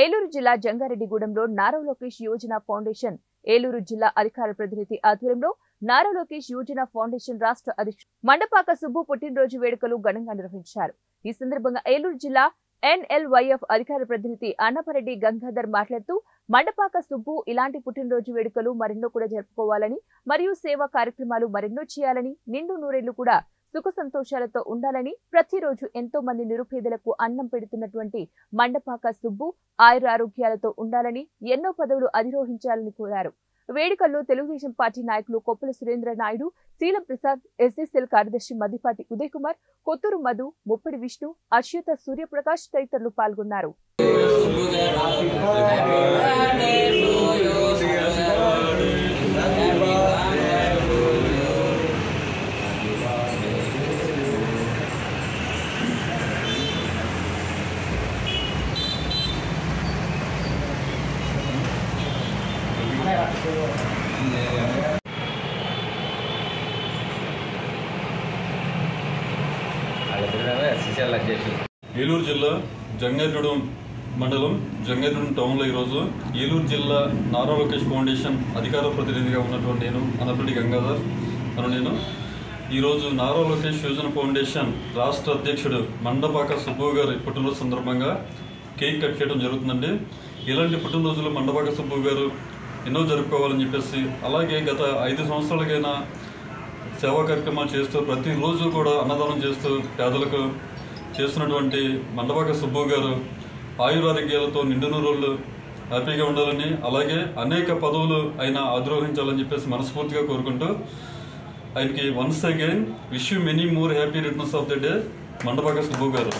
ఏలూరు జిల్లా జంగారెడ్డిగూడెంలో నారా లోకేష్ యోజన ఫౌండేషన్ ఏలూరు జిల్లా అధికార ప్రతినిధి ఆధ్వర్యంలో నారా లోకేష్ యోజన ఫౌండేషన్ రాష్ట్ర అధ్యక్షుడు మండపాక సుబ్బు పుట్టినరోజు వేడుకలు ఘనంగా నిర్వహించారు. ఈ సందర్భంగా ఏలూరు జిల్లా ఎన్ఎల్వైఎఫ్ అధికార ప్రతినిధి అన్నపరెడ్డి గంగాధర్ మాట్లాడుతూ మండపాక సుబ్బు ఇలాంటి పుట్టినరోజు వేడుకలు మరెన్నో కూడా జరుపుకోవాలని మరియు సేవా కార్యక్రమాలు మరెన్నో చేయాలని నిండు నూరేళ్లు కూడా సుఖ సంతోషాలతో ఉండాలని ప్రతిరోజు ఎంతో మంది నిరుపేదలకు అన్నం పెడుతున్నటువంటి మండపాక సుబ్బు ఆయురారోగ్యాలతో ఉండాలని ఎన్నో పదవులు అధిరోహించాలని కోరారు. వేడుకల్లో తెలుగుదేశం పార్టీ నాయకులు కొప్పుల సురేంద్ర నాయుడు, శీలం ప్రసాద్, ఎస్ఎస్ఎల్ కార్యదర్శి మద్దిపాటి ఉదయ్ కుమార్, కొత్తూరు మధు, ముప్పిడి విష్ణు, అచ్యుత సూర్యప్రకాష్ తదితరులు పాల్గొన్నారు. ఏలూరు జిల్లా జంగారెడ్డిగూడెం మండలం జంగారెడ్డిగూడెం టౌన్లో ఈరోజు ఏలూరు జిల్లా నారా లోకేష్ ఫౌండేషన్ అధికార ప్రతినిధిగా ఉన్నటువంటి నేను అన్నపరెడ్డి గంగాధర్ నేను ఈరోజు నారా లోకేష్ యోజన ఫౌండేషన్ రాష్ట్ర అధ్యక్షుడు మండపాక సుబ్బు గారి పుట్టినరోజు సందర్భంగా కేక్ కట్ చేయడం జరుగుతుందండి. ఇలాంటి పుట్టినరోజులు మండపాక సుబ్బు గారు ఎన్నో జరుపుకోవాలని చెప్పేసి, అలాగే గత 5 సంవత్సరాలకైనా సేవా కార్యక్రమాలు చేస్తూ ప్రతిరోజు కూడా అన్నదానం చేస్తూ పేదలకు చేస్తున్నటువంటి మండపాక సుబ్బు గారు ఆయురారోగ్యాలతో నిండు నూరేళ్లు హ్యాపీగా ఉండాలని, అలాగే అనేక పదవులు ఆయన అధిరోహించాలని చెప్పేసి మనస్ఫూర్తిగా కోరుకుంటూ ఆయనకి once again wish you many more happy returns of the day Mandapaka Subbu గారు.